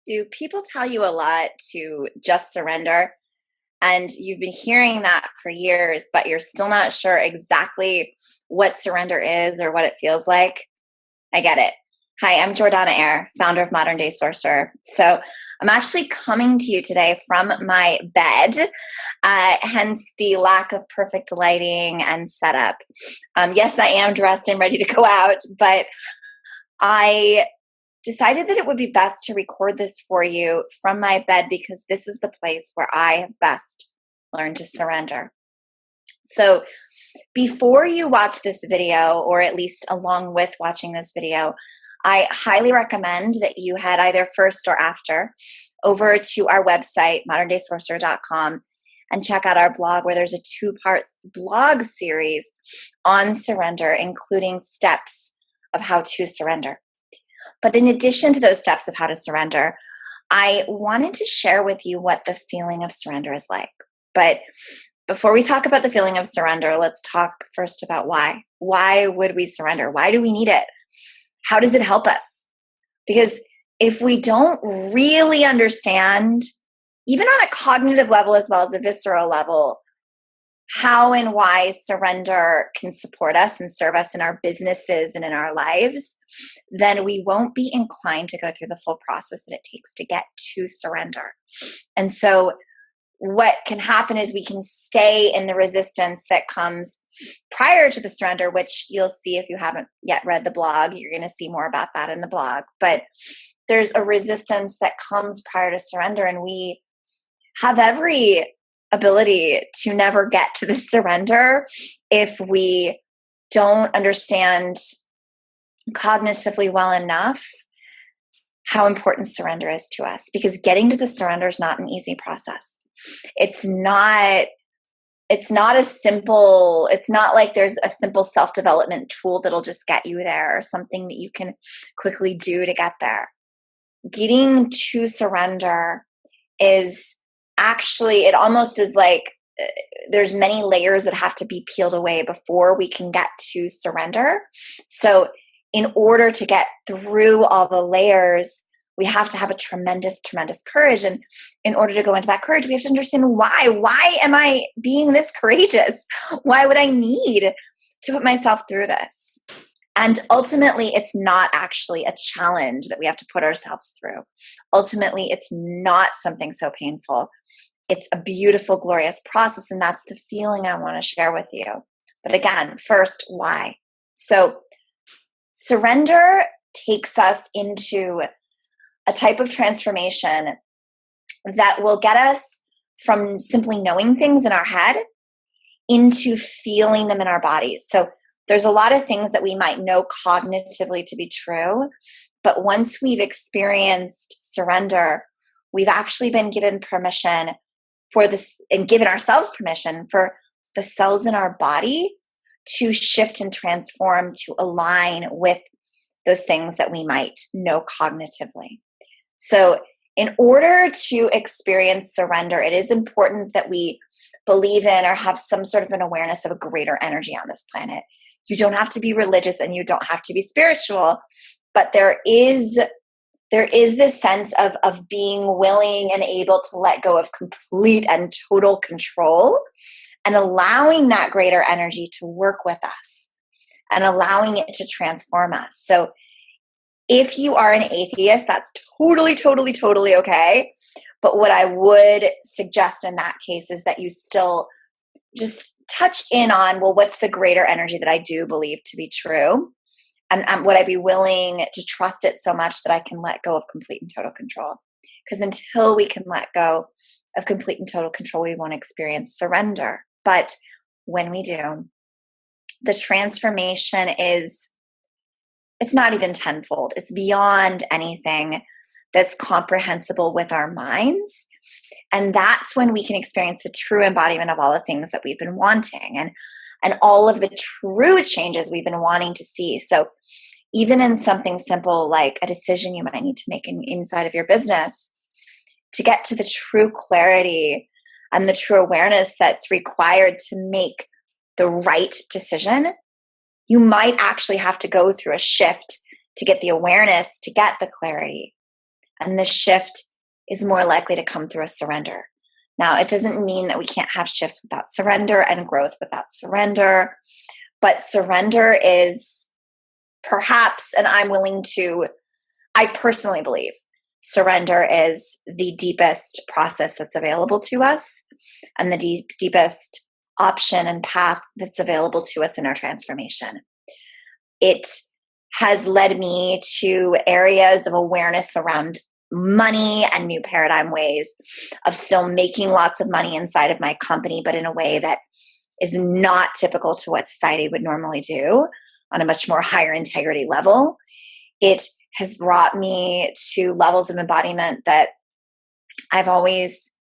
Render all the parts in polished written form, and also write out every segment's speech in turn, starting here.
Do people tell you a lot to just surrender? And you've been hearing that for years, but you're still not sure exactly what surrender is or what it feels like? I get it. Hi, I'm Jordanna, founder of Modern Day Sorcerer. So I'm actually coming to you today from my bed, hence the lack of perfect lighting and setup. Yes, I am dressed and ready to go out, but I decided that it would be best to record this for you from my bed because this is the place where I have best learned to surrender. So before you watch this video, or at least along with watching this video, I highly recommend that you head either first or after over to our website, moderndaysorcerer.com, and check out our blog where there's a 2-part blog series on surrender, including steps of how to surrender. But in addition to those steps of how to surrender, I wanted to share with you what the feeling of surrender is like. But before we talk about the feeling of surrender, let's talk first about why. Why would we surrender? Why do we need it? How does it help us? Because if we don't really understand, even on a cognitive level as well as a visceral level, how and why surrender can support us and serve us in our businesses and in our lives, then we won't be inclined to go through the full process that it takes to get to surrender. And so what can happen is we can stay in the resistance that comes prior to the surrender, which you'll see if you haven't yet read the blog. You're going to see more about that in the blog. But there's a resistance that comes prior to surrender, and we have every ability to never get to the surrender if we don't understand cognitively well enough how important surrender is to us, because getting to the surrender is not an easy process. It's not like there's a simple self-development tool that'll just get you there, or something that you can quickly do to get there. Getting to surrender is actually, it almost is like there's many layers that have to be peeled away before we can get to surrender. So in order to get through all the layers, we have to have a tremendous, tremendous courage. And in order to go into that courage, we have to understand why. Why am I being this courageous? Why would I need to put myself through this? And ultimately, it's not actually a challenge that we have to put ourselves through. Ultimately, it's not something so painful. It's a beautiful, glorious process, and that's the feeling I want to share with you. But again, first, why? So surrender takes us into a type of transformation that will get us from simply knowing things in our head into feeling them in our bodies. So there's a lot of things that we might know cognitively to be true, but once we've experienced surrender, we've actually been given permission for this, and given ourselves permission for the cells in our body to shift and transform to align with those things that we might know cognitively. So in order to experience surrender, it is important that we believe in or have some sort of an awareness of a greater energy on this planet. You don't have to be religious and you don't have to be spiritual, but there is this sense of being willing and able to let go of complete and total control and allowing that greater energy to work with us and allowing it to transform us. So if you are an atheist, that's totally, totally, totally okay. But what I would suggest in that case is that you still just touch in on, well, what's the greater energy that I do believe to be true? And would I be willing to trust it so much that I can let go of complete and total control? Because until we can let go of complete and total control, we won't experience surrender. But when we do, the transformation it's not even tenfold. It's beyond anything that's comprehensible with our minds. And that's when we can experience the true embodiment of all the things that we've been wanting and all of the true changes we've been wanting to see. So even in something simple like a decision you might need to make inside of your business, to get to the true clarity and the true awareness that's required to make the right decision, you might actually have to go through a shift to get the awareness, to get the clarity. And the shift is more likely to come through a surrender. Now, it doesn't mean that we can't have shifts without surrender and growth without surrender, but surrender is perhaps, and I personally believe surrender is the deepest process that's available to us and the deepest option and path that's available to us in our transformation. It has led me to areas of awareness around money and new paradigm ways of still making lots of money inside of my company, but in a way that is not typical to what society would normally do on a much more higher integrity level. It has brought me to levels of embodiment that I've always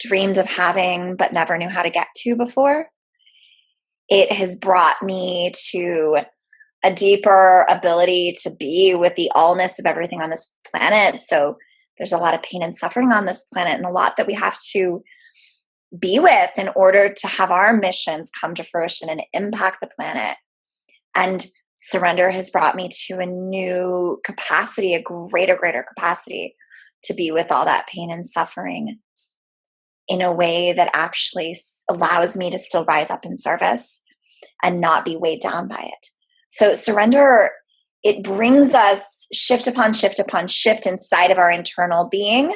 dreamed of having, but never knew how to get to before. It has brought me to a deeper ability to be with the allness of everything on this planet. So there's a lot of pain and suffering on this planet and a lot that we have to be with in order to have our missions come to fruition and impact the planet. And surrender has brought me to a new capacity, a greater capacity to be with all that pain and suffering in a way that actually allows me to still rise up in service and not be weighed down by it. So surrender, it brings us shift upon shift upon shift inside of our internal being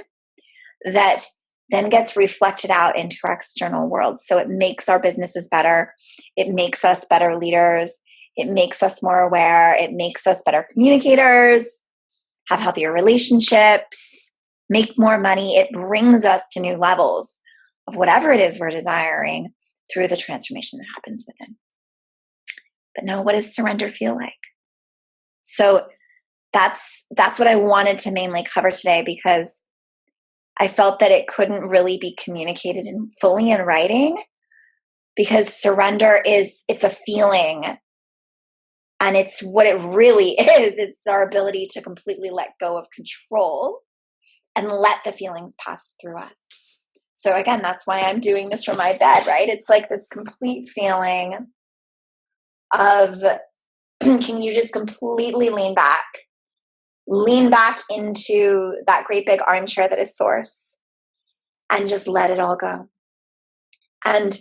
that then gets reflected out into our external world. So it makes our businesses better. It makes us better leaders. It makes us more aware. It makes us better communicators, have healthier relationships, make more money. It brings us to new levels of whatever it is we're desiring through the transformation that happens within. But now, what does surrender feel like? So that's what I wanted to mainly cover today, because I felt that it couldn't really be communicated fully in writing, because surrender it's a feeling, and it's what it really is. It's our ability to completely let go of control and let the feelings pass through us. So again, that's why I'm doing this from my bed, right? It's like this complete feeling of, can you just completely lean back into that great big armchair that is source and just let it all go. And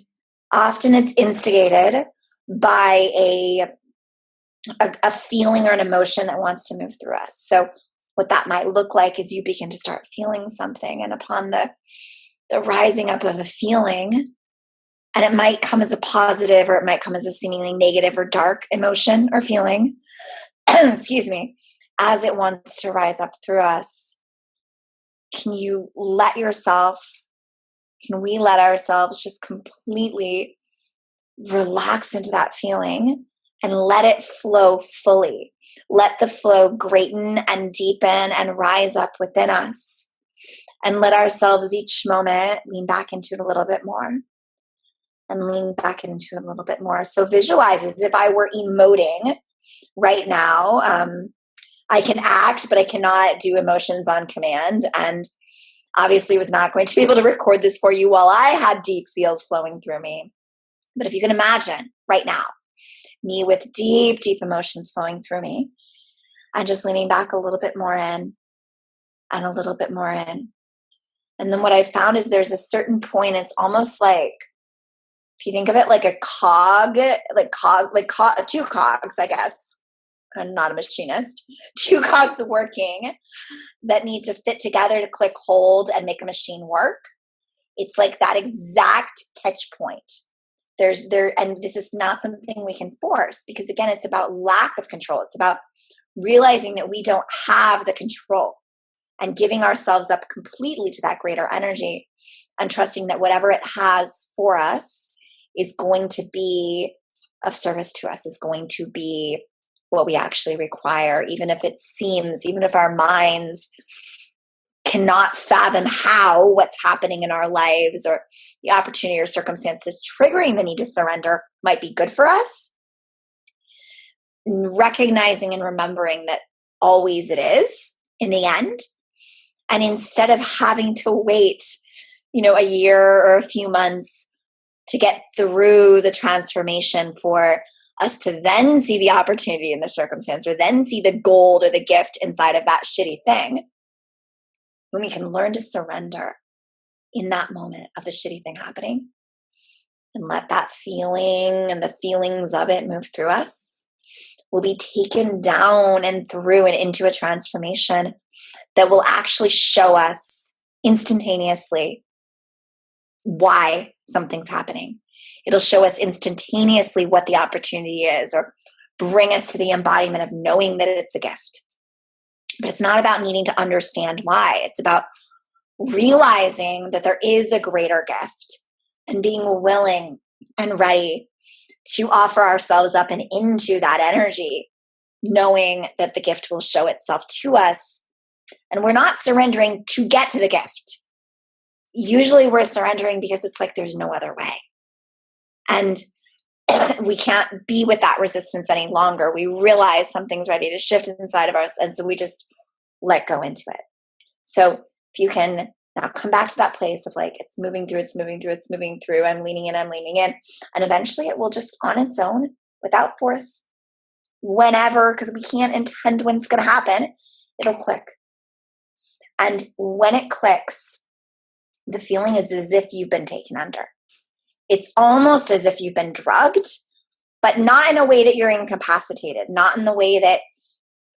often it's instigated by a feeling or an emotion that wants to move through us. So what that might look like is you begin to start feeling something, and upon the rising up of a feeling, and it might come as a positive or it might come as a seemingly negative or dark emotion or feeling, excuse me, as it wants to rise up through us, can we let ourselves just completely relax into that feeling and let it flow fully? Let the flow greaten and deepen and rise up within us. And let ourselves each moment lean back into it a little bit more. And lean back into it a little bit more. So visualize as if I were emoting right now. I can act, but I cannot do emotions on command. And obviously was not going to be able to record this for you while I had deep feels flowing through me. But if you can imagine right now, me with deep, deep emotions flowing through me, and just leaning back a little bit more in and a little bit more in. And then what I found is there's a certain point, it's almost like, if you think of it like a two cogs, I guess. I'm not a machinist. Two cogs working that need to fit together to click hold and make a machine work. It's like that exact catch point. And this is not something we can force, because again, it's about lack of control. It's about realizing that we don't have the control and giving ourselves up completely to that greater energy and trusting that whatever it has for us is going to be of service to us, is going to be what we actually require, even if our minds cannot fathom how what's happening in our lives or the opportunity or circumstances triggering the need to surrender might be good for us. Recognizing and remembering that always it is in the end. And instead of having to wait a year or a few months to get through the transformation for us to then see the opportunity in the circumstance, or then see the gold or the gift inside of that shitty thing, when we can learn to surrender in that moment of the shitty thing happening and let that feeling and the feelings of it move through us, we'll be taken down and through and into a transformation that will actually show us instantaneously why something's happening. It'll show us instantaneously what the opportunity is, or bring us to the embodiment of knowing that it's a gift. But it's not about needing to understand why. It's about realizing that there is a greater gift and being willing and ready to offer ourselves up and into that energy, knowing that the gift will show itself to us. And we're not surrendering to get to the gift. Usually we're surrendering because it's like there's no other way. And we can't be with that resistance any longer. We realize something's ready to shift inside of us. And so we just let go into it. So if you can now come back to that place of like, it's moving through, I'm leaning in. And eventually it will just on its own, without force, whenever, because we can't intend when it's going to happen, it'll click. And when it clicks, the feeling is as if you've been taken under. It's almost as if you've been drugged, but not in a way that you're incapacitated, not in the way that,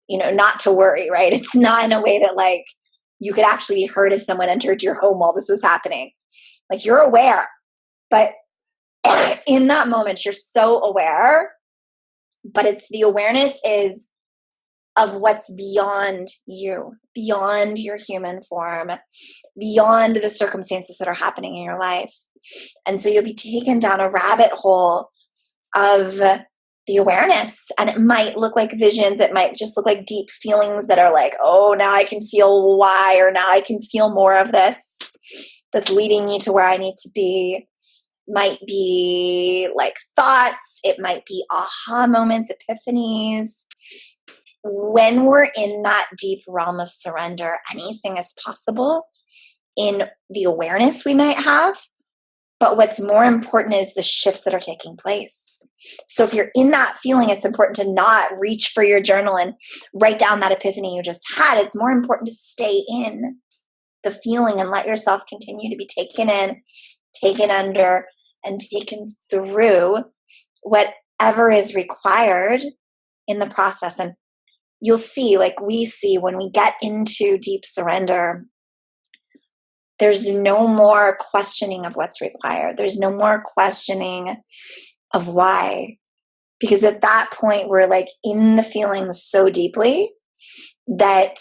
not to worry, right? It's not in a way that like you could actually be hurt if someone entered your home while this is happening. Like you're aware, but in that moment, you're so aware, but it's the awareness is of what's beyond you, beyond your human form, beyond the circumstances that are happening in your life. And so you'll be taken down a rabbit hole of the awareness. And it might look like visions. It might just look like deep feelings that are like, oh, now I can feel why, or now I can feel more of this that's leading me to where I need to be. Might be like thoughts. It might be aha moments, epiphanies. When we're in that deep realm of surrender, anything is possible in the awareness we might have. But what's more important is the shifts that are taking place. So if you're in that feeling, it's important to not reach for your journal and write down that epiphany you just had. It's more important to stay in the feeling and let yourself continue to be taken in, taken under, and taken through whatever is required in the process. And you'll see, like we see when we get into deep surrender, there's no more questioning of what's required. There's no more questioning of why. Because at that point, we're like in the feelings so deeply that,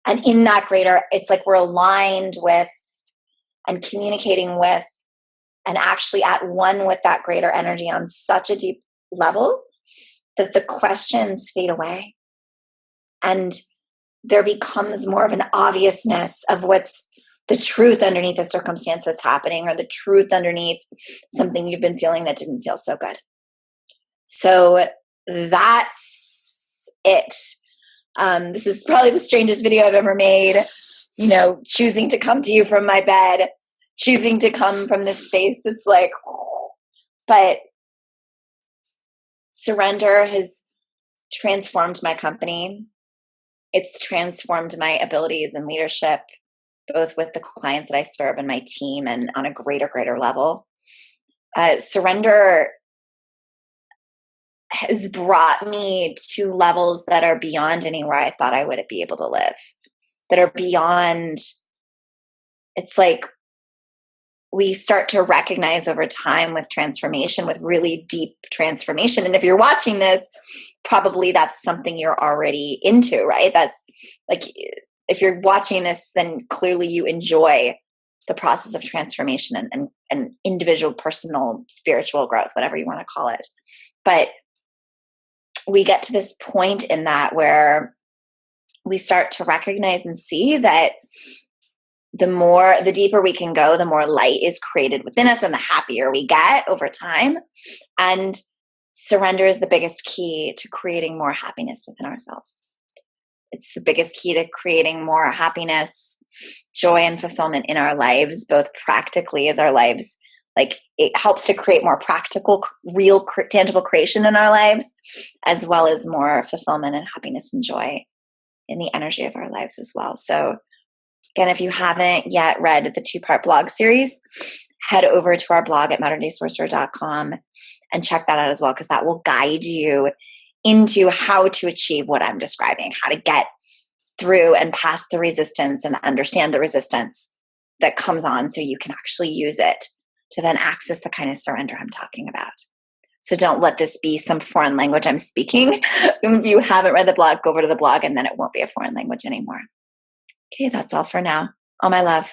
and in that greater, it's like we're aligned with and communicating with and actually at one with that greater energy on such a deep level that the questions fade away. And there becomes more of an obviousness of what's the truth underneath the circumstances happening, or the truth underneath something you've been feeling that didn't feel so good. So that's it. This is probably the strangest video I've ever made, choosing to come to you from my bed, choosing to come from this space that's like, but surrender has transformed my company. It's transformed my abilities and leadership, both with the clients that I serve and my team, and on a greater level. Surrender has brought me to levels that are beyond anywhere I thought I would be able to live, that are beyond. It's like we start to recognize over time with transformation, with really deep transformation. And if you're watching this, probably that's something you're already into, right? That's like, if you're watching this, then clearly you enjoy the process of transformation and individual, personal, spiritual growth, whatever you want to call it. But we get to this point in that we start to recognize and see that the deeper we can go, the more light is created within us and the happier we get over time. And surrender is the biggest key to creating more happiness within ourselves. It's the biggest key to creating more happiness, joy, and fulfillment in our lives, both practically as our lives. Like, it helps to create more practical, real, tangible creation in our lives, as well as more fulfillment and happiness and joy in the energy of our lives as well. So again, if you haven't yet read the 2-part blog series, head over to our blog at moderndaysorcerer.com and check that out as well, because that will guide you into how to achieve what I'm describing, how to get through and past the resistance and understand the resistance that comes on so you can actually use it to then access the kind of surrender I'm talking about. So don't let this be some foreign language I'm speaking. If you haven't read the blog, go over to the blog and then it won't be a foreign language anymore. Okay, that's all for now. All my love.